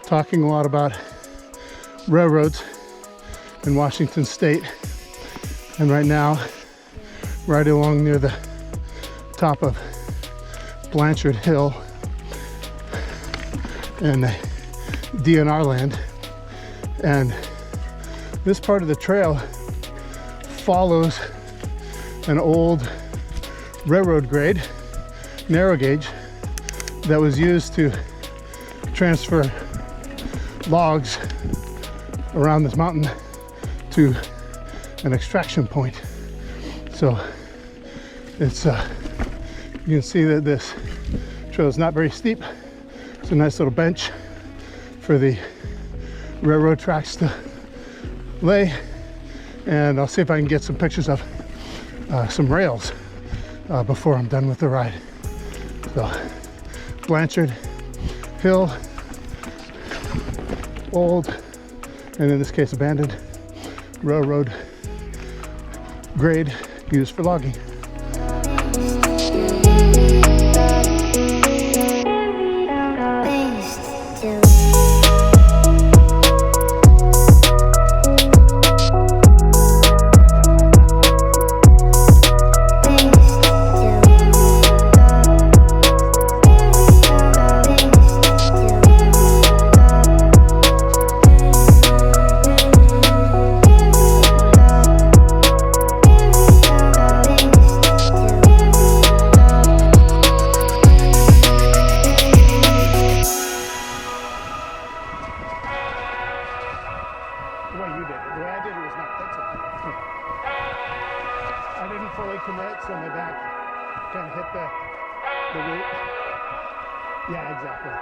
Talking a lot about railroads in Washington State, and right now, right along near the top of Blanchard Hill in DNR land, and this part of the trail follows an old railroad grade, narrow gauge, that was used to transfer logs around this mountain to an extraction point. So it's you can see that this trail is not very steep. It's a nice little bench for the railroad tracks to lay, and I'll see if I can get some pictures of some rails before I'm done with the ride. So Blanchard Hill, old, and in this case abandoned, railroad grade used for logging. I didn't fully commit, so my back kind of hit the root. Yeah, exactly.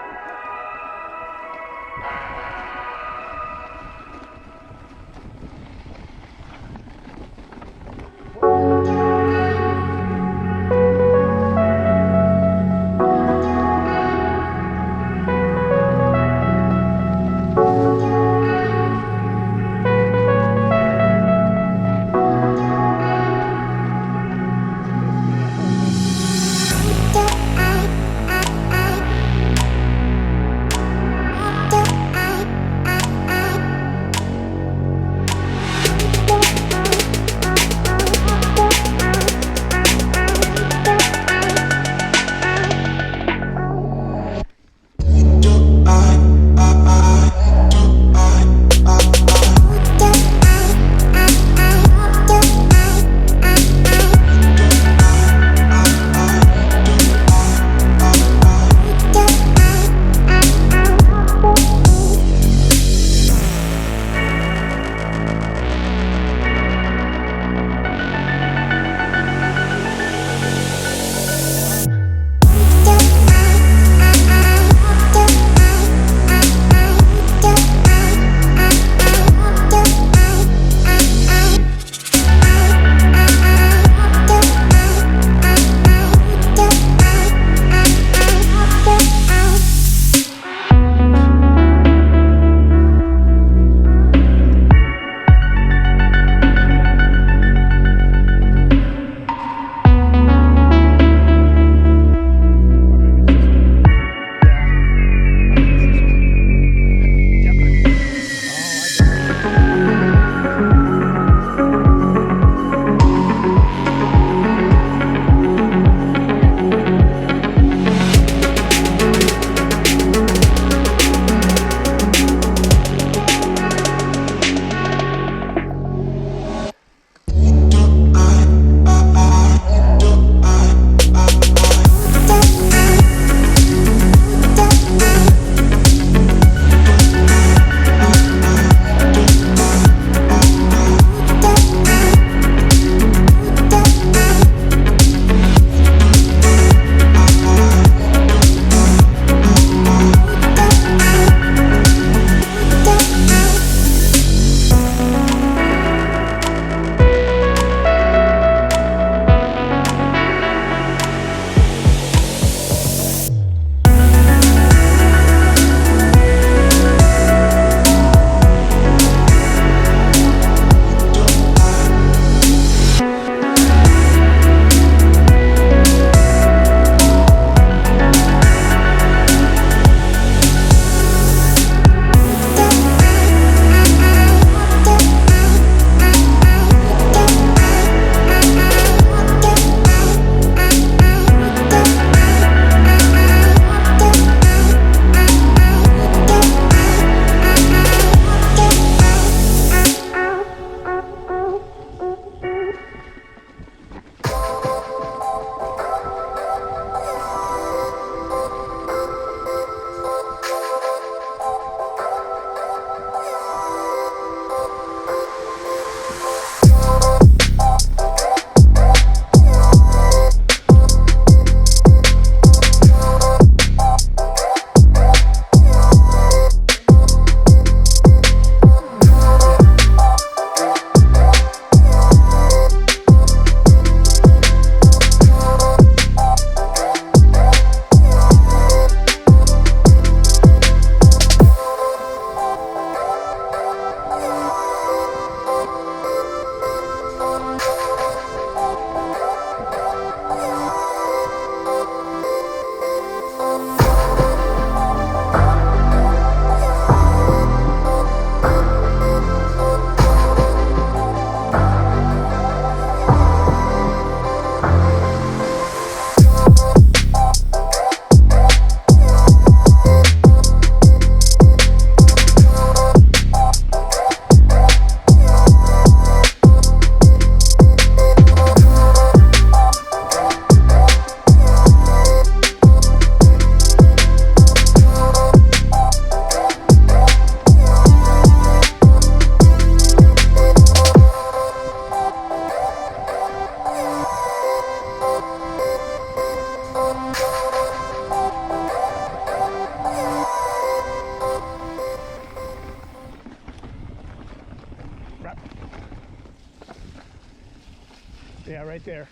there.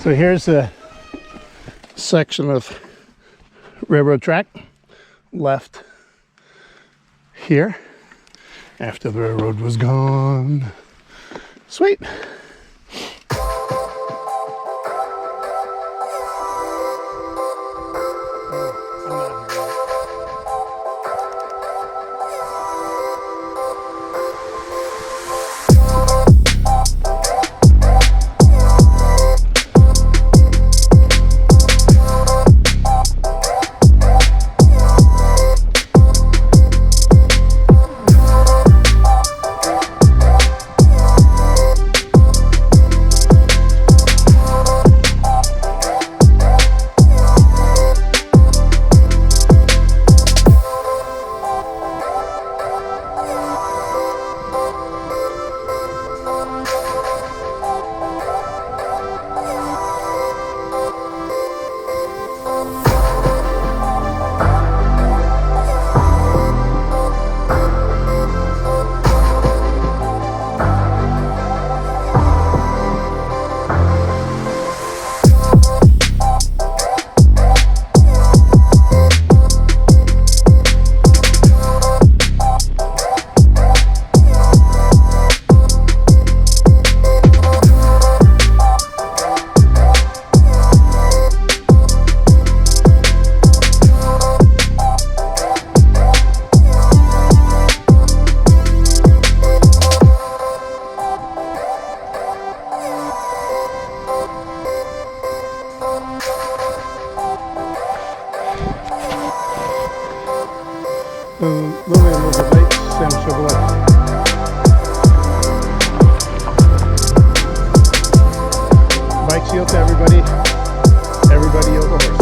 So here's a section of railroad track left here after the railroad was gone. Sweet. Lillian was a late Sam Chevrolet. Bike shield to everybody. Everybody yield the horse.